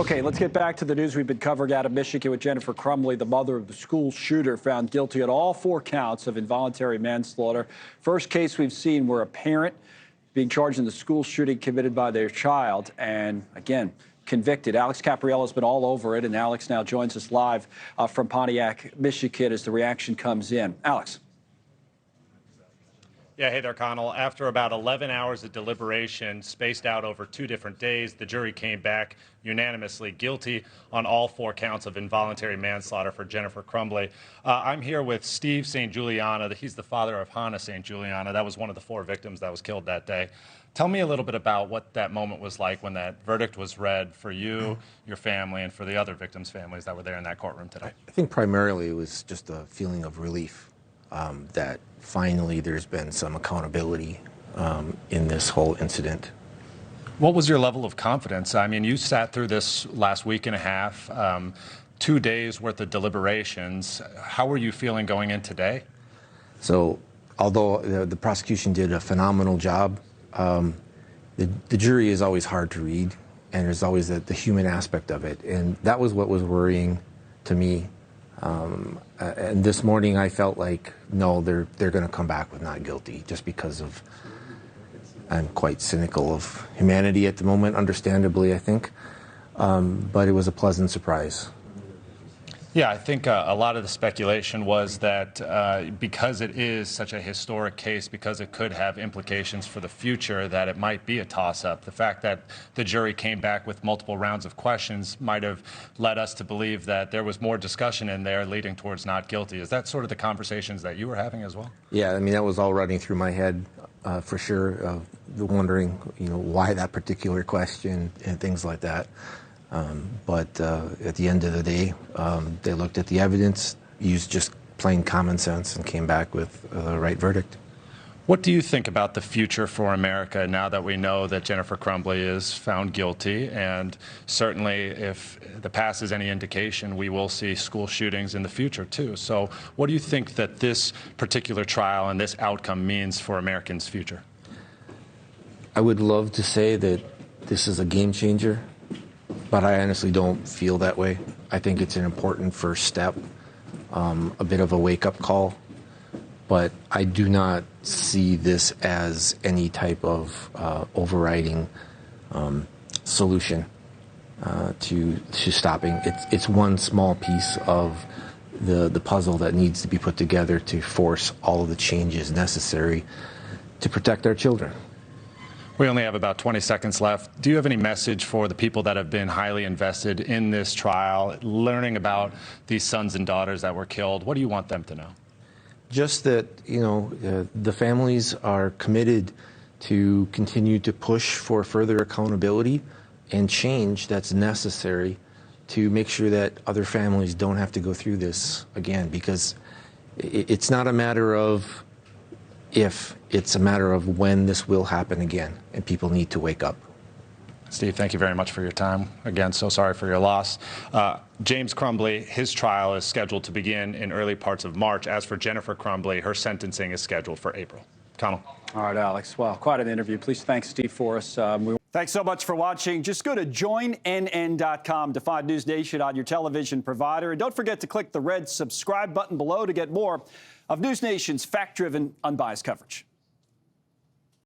Okay, let's get back to the news we've been covering out of Michigan with Jennifer Crumbley, the mother of the school shooter, found guilty on all 4 counts of involuntary manslaughter. First case we've seen where a parent being charged in the school shooting committed by their child, and again, convicted. Alex Caprariello has been all over it, and Alex now joins us live from Pontiac, Michigan, as the reaction comes in. Alex. Yeah, hey there, Connell. After about 11 hours of deliberation spaced out over 2 different days, the jury came back unanimously guilty on all 4 counts of involuntary manslaughter for Jennifer Crumbley. I'm here with Steve St. Juliana. He's the father of Hannah St. Juliana. That was one of the 4 victims that was killed that day. Tell me a little bit about what that moment was like when that verdict was read for you, your family, and for the other victims' families that were there in that courtroom today. I think primarily it was just a feeling of relief that finally there's been some accountability in this whole incident. What was your level of confidence? I mean, you sat through this last week and a half, 2 days worth of deliberations. How were you feeling going in today? So although the prosecution did a phenomenal job, the jury is always hard to read, and there's always the human aspect of it. And that was what was worrying to me. And this morning I felt like, no, they're going to come back with not guilty, just because of, I'm quite cynical of humanity at the moment, understandably, I think. But it was a pleasant surprise. Yeah, I think a lot of the speculation was that because it is such a historic case, because it could have implications for the future, that it might be a toss-up. The fact that the jury came back with multiple rounds of questions might have led us to believe that there was more discussion in there leading towards not guilty. Is that sort of the conversations that you were having as well? Yeah, I mean, that was all running through my head for sure, wondering, why that particular question and things like that. But at the end of the day, they looked at the evidence, used just plain common sense, and came back with the right verdict. What do you think about the future for America now that we know that Jennifer Crumbley is found guilty? And certainly, if the past is any indication, we will see school shootings in the future, too. So what do you think that this particular trial and this outcome means for Americans' future? I would love to say that this is a game changer, but I honestly don't feel that way. I think it's an important first step, a bit of a wake-up call, but I do not see this as any type of overriding solution to stopping. It's one small piece of the puzzle that needs to be put together to force all of the changes necessary to protect our children. We only have about 20 seconds left. Do you have any message for the people that have been highly invested in this trial, learning about these sons and daughters that were killed? What do you want them to know? Just that, the families are committed to continue to push for further accountability and change that's necessary to make sure that other families don't have to go through this again, because it's not a matter of if, it's a matter of when this will happen again, and people need to wake up. Steve, thank you very much for your time. Again, so sorry for your loss. James Crumbley, his trial is scheduled to begin in early parts of March. As for Jennifer Crumbley, her sentencing is scheduled for April. Connell. All right, Alex. Well, quite an interview. Please thanks Steve for us. Thanks so much for watching. Just go to joinnn.com to find NewsNation on your television provider. And don't forget to click the red subscribe button below to get more of NewsNation's fact-driven, unbiased coverage.